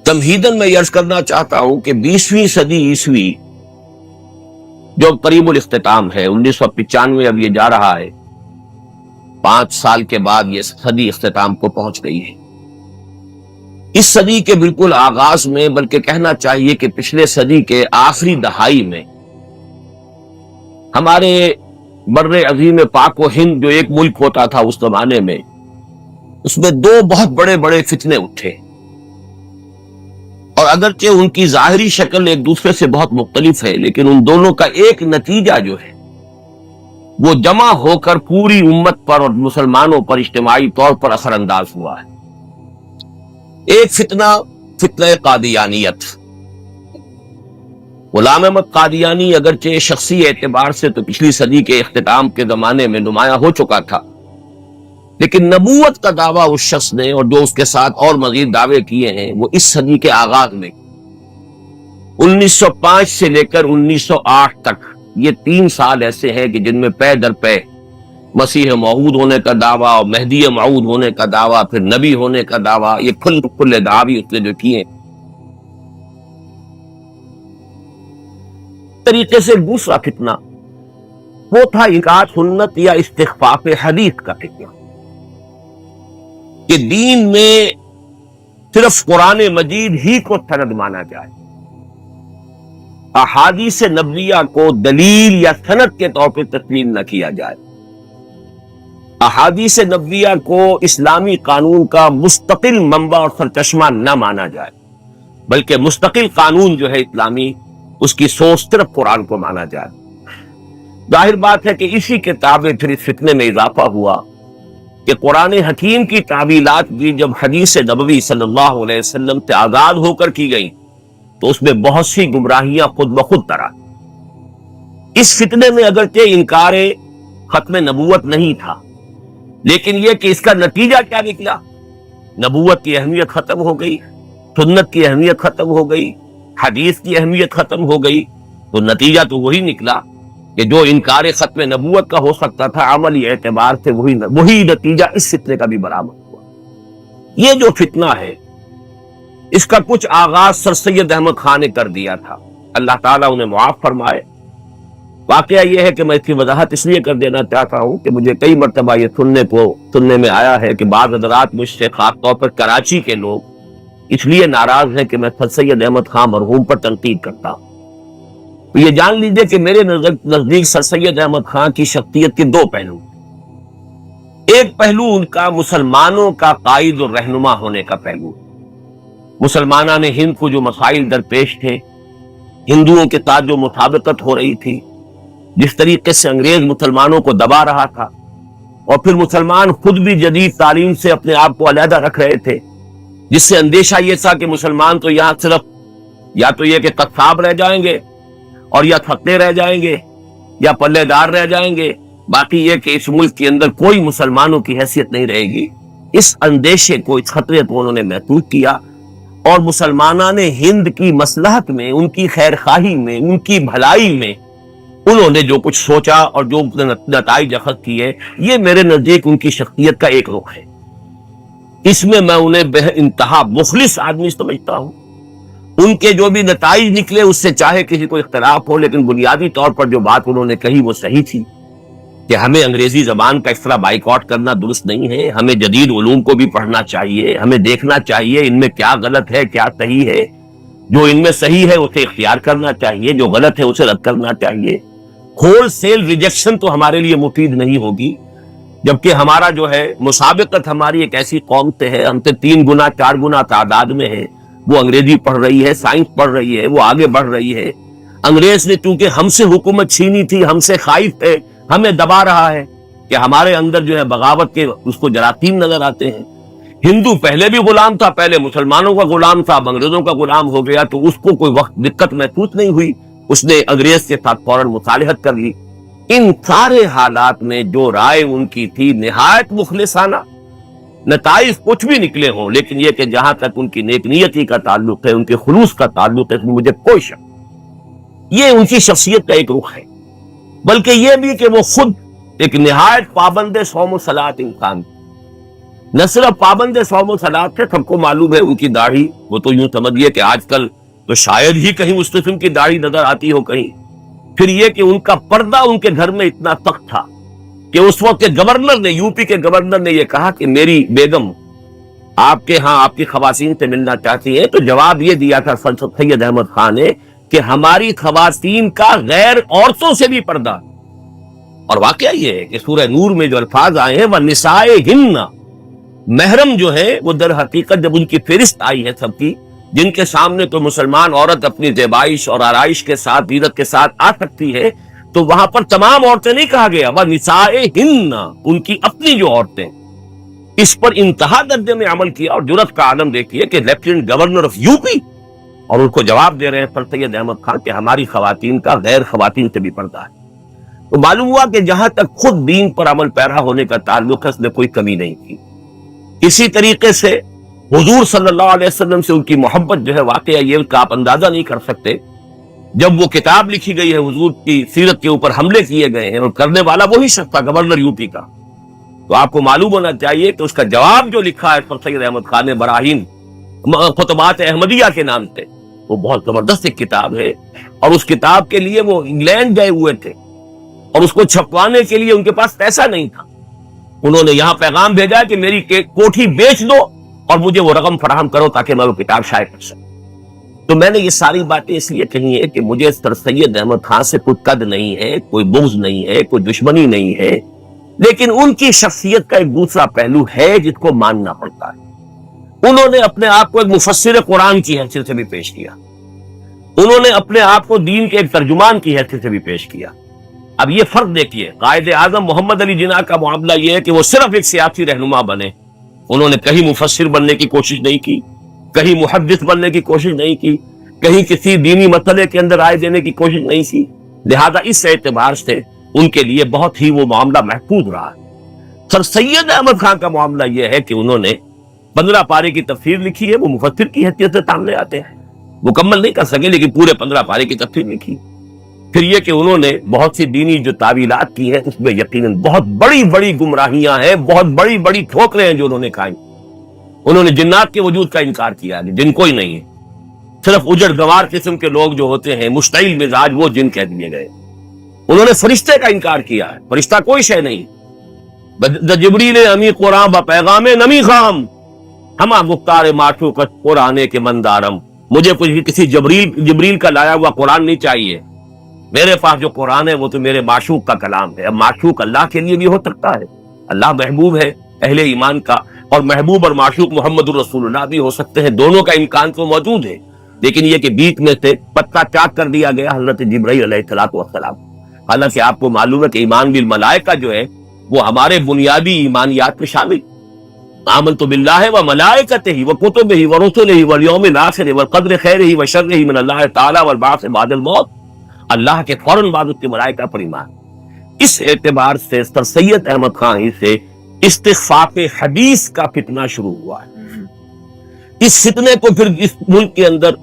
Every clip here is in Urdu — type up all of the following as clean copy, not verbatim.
تمہیداً میں یہ عرض کرنا چاہتا ہوں کہ 20ویں صدی عیسوی جو قریب الاختتام ہے، 1995 اب یہ جا رہا ہے، 5 سال کے بعد یہ صدی اختتام کو پہنچ گئی ہے۔ اس صدی کے بالکل آغاز میں، بلکہ کہنا چاہیے کہ پچھلے صدی کے آخری دہائی میں، ہمارے بر عظیم پاک و ہند جو ایک ملک ہوتا تھا اس زمانے میں، اس میں 2 بہت بڑے بڑے فتنے اٹھے، اور اگرچہ ان کی ظاہری شکل ایک دوسرے سے بہت مختلف ہے، لیکن ان دونوں کا ایک نتیجہ جو ہے وہ جمع ہو کر پوری امت پر اور مسلمانوں پر اجتماعی طور پر اثر انداز ہوا ہے۔ ایک فتنہ قادیانیت۔ غلام احمد قادیانی اگرچہ شخصی اعتبار سے تو پچھلی صدی کے اختتام کے زمانے میں نمایاں ہو چکا تھا، لیکن نبوت کا دعویٰ اس شخص نے اور جو اس کے ساتھ اور مزید دعوے کیے ہیں وہ اس صدی کے آغاز میں 1905 سے لے کر 1908 تک، یہ 3 سال ایسے ہیں کہ جن میں پے در پے مسیح موعود ہونے کا دعویٰ اور مہدی موعود ہونے کا دعویٰ، پھر نبی ہونے کا دعویٰ، یہ کھلے دعوی اس نے جو کیے۔ طریقے سے دوسرا فتنہ وہ تھا انکار سنت یا استخفاف حدیث کا فتنہ، کہ دین میں صرف قرآن مجید ہی کو سند مانا جائے، احادیث نبویہ کو دلیل یا سند کے طور پر تسلیم نہ کیا جائے، احادیث نبویہ کو اسلامی قانون کا مستقل منبع اور سرچشمہ نہ مانا جائے، بلکہ مستقل قانون جو ہے اسلامی، اس کی سوچ صرف قرآن کو مانا جائے۔ ظاہر بات ہے کہ اسی کے تابع پھر اس فتنے میں اضافہ ہوا کہ قرآن حکیم کی تعویلات بھی جب حدیث نبوی صلی اللہ علیہ وسلم سے آزاد ہو کر کی گئیں تو اس میں بہت سی گمراہیاں خود بخود طرح۔ اس فتنے میں اگرچہ انکار ختم نبوت نہیں تھا، لیکن یہ کہ اس کا نتیجہ کیا نکلا، نبوت کی اہمیت ختم ہو گئی، سنت کی اہمیت ختم ہو گئی، حدیث کی اہمیت ختم ہو گئی، تو نتیجہ تو وہی نکلا کہ جو انکار ختم نبوت کا ہو سکتا تھا عملی اعتبار سے وہی نتیجہ اس فتنے کا بھی برآمد ہوا۔ یہ جو فتنہ ہے اس کا کچھ آغاز سر سید احمد خان نے کر دیا تھا، اللہ تعالیٰ انہیں معاف فرمائے۔ واقعہ یہ ہے کہ میں اس کی وضاحت اس لیے کر دینا چاہتا ہوں کہ مجھے کئی مرتبہ یہ سننے میں آیا ہے کہ بعض حضرات مجھ سے، خاص طور پر کراچی کے لوگ، اس لیے ناراض ہیں کہ میں سر سید احمد خان مرحوم پر تنقید کرتا ہوں۔ تو یہ جان لیجئے کہ میرے نزدیک سر سید احمد خان کی شخصیت کے 2 پہلو۔ ایک پہلو ان کا مسلمانوں کا قائد اور رہنما ہونے کا پہلو۔ مسلمانان ہند کو جو مسائل درپیش تھے، ہندوؤں کے ساتھ جو مطابقت ہو رہی تھی، جس طریقے سے انگریز مسلمانوں کو دبا رہا تھا، اور پھر مسلمان خود بھی جدید تعلیم سے اپنے آپ کو علیحدہ رکھ رہے تھے، جس سے اندیشہ یہ تھا کہ مسلمان تو یہاں صرف یا تو یہ کہ قصاب رہ جائیں گے اور یا تھکتے رہ جائیں گے یا پلے دار رہ جائیں گے، باقی یہ کہ اس ملک کے اندر کوئی مسلمانوں کی حیثیت نہیں رہے گی۔ اس اندیشے کو، اس خطرے کو انہوں نے محسوس کیا، اور مسلمانان ہند کی مصلحت میں، ان کی خیر خواہی میں، ان کی بھلائی میں انہوں نے جو کچھ سوچا اور جو نتائج اخذ کیے، یہ میرے نزدیک ان کی شخصیت کا ایک رخ ہے۔ اس میں انہیں بے انتہا مخلص آدمی سمجھتا ہوں۔ ان کے جو بھی نتائج نکلے اس سے چاہے کسی کو اختلاف ہو، لیکن بنیادی طور پر جو بات انہوں نے کہی وہ صحیح تھی کہ ہمیں انگریزی زبان کا اس طرح بائیکاٹ کرنا درست نہیں ہے، ہمیں جدید علوم کو بھی پڑھنا چاہیے، ہمیں دیکھنا چاہیے ان میں کیا غلط ہے کیا صحیح ہے، جو ان میں صحیح ہے اسے اختیار کرنا چاہیے، جو غلط ہے اسے رد کرنا چاہیے۔ ہول سیل ریجیکشن تو ہمارے لیے مفید نہیں ہوگی، جبکہ ہمارا جو ہے مسابقت ہماری ایک ایسی قوم سے ہے، ہم سے 3 گنا 4 گنا تعداد میں ہے، وہ انگریزی پڑھ رہی ہے، سائنس پڑھ رہی ہے، وہ آگے بڑھ رہی ہے۔ انگریز نے چونکہ ہم سے حکومت چھینی تھی، ہم سے خائف ہے، ہمیں دبا رہا ہے کہ ہمارے اندر جو ہے بغاوت کے اس کو جراثیم نظر آتے ہیں۔ ہندو پہلے بھی غلام تھا، پہلے مسلمانوں کا غلام تھا، اب انگریزوں کا غلام ہو گیا، تو اس کو کوئی وقت دقت محسوس نہیں ہوئی، اس نے انگریز کے ساتھ فوراً مصالحت کر لی۔ ان سارے حالات میں جو رائے ان کی تھی نہایت مخلصانہ، نتائج کچھ بھی نکلے ہوں، لیکن یہ کہ جہاں تک ان کی نیک نیتی کا تعلق ہے، ان کے خلوص کا تعلق ہے، اس میں مجھے کوئی شک، یہ ان کی شخصیت کا ایک رخ ہے۔ بلکہ یہ بھی کہ وہ خود ایک نہایت پابند صوم و صلاۃ انسان، نہ صرف پابند صوم و صلات تھے، سب کو معلوم ہے ان کی داڑھی، وہ تو یوں سمجھیے کہ آج کل تو شاید ہی کہیں اس قسم کی داڑھی نظر آتی ہو کہیں۔ پھر یہ کہ ان کا پردہ ان کے گھر میں اتنا سخت تھا کہ اس وقت کے گورنر نے، یو پی کے گورنر نے یہ کہا کہ میری بیگم آپ کے ہاں آپ کی خواتین سے ملنا چاہتی ہیں، تو جواب یہ دیا تھا سید احمد خان نے کہ ہماری خواتین کا غیر عورتوں سے بھی پردہ۔ اور واقعہ یہ ہے کہ سورہ نور میں جو الفاظ آئے ہیں وَنِسَائِهِنَّ، محرم جو ہے وہ در حقیقت جب ان کی فہرست آئی ہے سب کی، جن کے سامنے تو مسلمان عورت اپنی زیبائش اور آرائش کے ساتھ زینت کے ساتھ آ سکتی ہے، تو وہاں پر تمام عورتیں نہیں کہا گیا، وَنِسَائِهِنَّ، ان کی اپنی جو عورتیں۔ اس پر انتہا درجے میں عمل کیا، اور جرأت کا عالم دیکھیے کہ lieutenant governor of U P, اور ان کو جواب دے رہے ہیں سر سید احمد خان کہ ہماری خواتین کا غیر خواتین سے بھی پردہ ہے۔ تو معلوم ہوا کہ جہاں تک خود دین پر عمل پیرا ہونے کا تعلق ہے، اس نے کوئی کمی نہیں کی۔ اسی طریقے سے حضور صلی اللہ علیہ وسلم سے ان کی محبت جو ہے، واقعہ یہ کا آپ اندازہ نہیں کر سکتے۔ جب وہ کتاب لکھی گئی ہے حضور کی سیرت کے اوپر حملے کیے گئے ہیں، اور کرنے والا وہی شخص تھا گورنر یو پی کا، تو آپ کو معلوم ہونا چاہیے کہ اس کا جواب جو لکھا ہے سر سید احمد خان نے براہین خطبات احمدیہ کے نام سے، وہ بہت زبردست ایک کتاب ہے، اور اس کتاب کے لیے وہ انگلینڈ گئے ہوئے تھے، اور اس کو چھپوانے کے لیے ان کے پاس پیسہ نہیں تھا۔ انہوں نے یہاں پیغام بھیجا کہ میری کوٹھی بیچ دو اور مجھے وہ رقم فراہم کرو تاکہ میں وہ کتاب شائع کر سکوں۔ تو میں نے یہ ساری باتیں اس لیے کہی ہیں کہ مجھے سر سید احمد خان سے کوئی قد نہیں ہے، کوئی بغض نہیں ہے، کوئی دشمنی نہیں ہے، لیکن ان کی شخصیت کا ایک دوسرا پہلو ہے جس کو ماننا پڑتا ہے۔ انہوں نے اپنے آپ کو ایک مفسر قرآن کی حیثیت سے بھی پیش کیا، انہوں نے اپنے آپ کو دین کے ایک ترجمان کی حیثیت سے بھی پیش کیا۔ اب یہ فرق دیکھیے، قائد اعظم محمد علی جناح کا معاملہ یہ ہے کہ وہ صرف ایک سیاسی رہنما بنے، انہوں نے کہیں مفسر بننے کی کوشش نہیں کی، کہیں محدث بننے کی کوشش نہیں کی، کہیں کسی دینی مسئلے کے اندر رائے دینے کی کوشش نہیں کی، لہذا اس اعتبار سے ان کے لیے بہت ہی وہ معاملہ محفوظ رہا۔ سر سید احمد خان کا معاملہ یہ ہے کہ انہوں نے 15 پارے کی تفسیر لکھی ہے، وہ مفسر کی حیثیت سے سامنے آتے ہیں، مکمل نہیں کر سکے لیکن پورے 15 پارے کی تفسیر لکھی۔ پھر یہ کہ انہوں نے بہت سی دینی جو تعویلات کی ہیں، اس میں یقیناً بہت بڑی بڑی گمراہیاں ہیں، بہت بڑی بڑی ٹھوکریں ہیں جو انہوں نے کھائی۔ انہوں نے جنات کے وجود کا انکار کیا ہے، جن کوئی نہیں ہے، صرف اجڑ گوار قسم کے لوگ جو ہوتے ہیں مشتعل مزاج، وہ جن کہہ دیے گئے۔ انہوں نے فرشتے کا انکار کیا ہے، فرشتہ کوئی شے نہیں۔ جبریل امی قرآن با پیغام نمی خام ہما گفتار معشوقت قرآن کے مندارم، مجھے کسی جبریل کا لایا ہوا قرآن نہیں چاہیے، میرے پاس جو قرآن ہے وہ تو میرے معشوق کا کلام ہے۔ اب معشوق اللہ کے لیے بھی ہو سکتا ہے، اللہ محبوب ہے اہل ایمان کا، اور محبوب اور معشوق محمد الرسول اللہ بھی ہو سکتے ہیں، دونوں کا امکان تو موجود ہے، لیکن یہ کہ بیچ میں سے پتہ چاک کر دیا گیا حضرت جبرائیل علیہ السلام۔ حالانکہ آپ کو معلوم ہے کہ ایمان بالملائکہ جو ہے وہ ہمارے بنیادی ایمانیات میں شامل۔ آمنت باللہ وملائکتہ وکتبہ ورسلہ والیوم الآخر والقدر خیرہ وشرہ من اللہ تعالی والبعث بعد الموت، اللہ کے فوراً بعد اس کے ملائکہ پر ایمان۔ اس اعتبار سے سر سید احمد خان ہی سے استخفاف حدیث کا فتنہ شروع ہوا ہے۔ اس فتنے کو پھر اس ملک کے اندر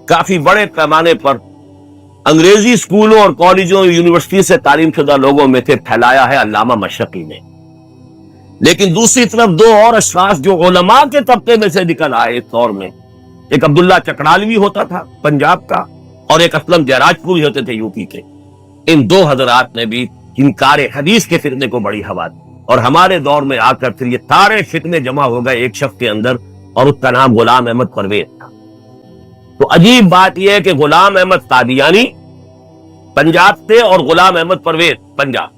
کافی بڑے پیمانے پر انگریزی اسکولوں اور کالجوں یونیورسٹی سے تعلیم شدہ لوگوں میں سے پھیلایا ہے علامہ مشرقی نے۔ لیکن دوسری طرف دو اور اشخاص جو علماء کے طبقے میں سے نکل آئے اس دور میں، ایک عبداللہ چکڑالوی ہوتا تھا پنجاب کا، اور ایک اسلم جیراج پوری ہوتے تھے یو پی کے، ان دو حضرات نے بھی انکار حدیث کے فتنے کو بڑی ہوا دی، اور ہمارے دور میں آ کر پھر یہ سارے فتنے جمع ہو گئے ایک شخص کے اندر، اور اس کا نام غلام احمد پرویز تھا۔ تو عجیب بات یہ ہے کہ غلام احمد قادیانی پنجاب سے اور غلام احمد پرویز پنجاب،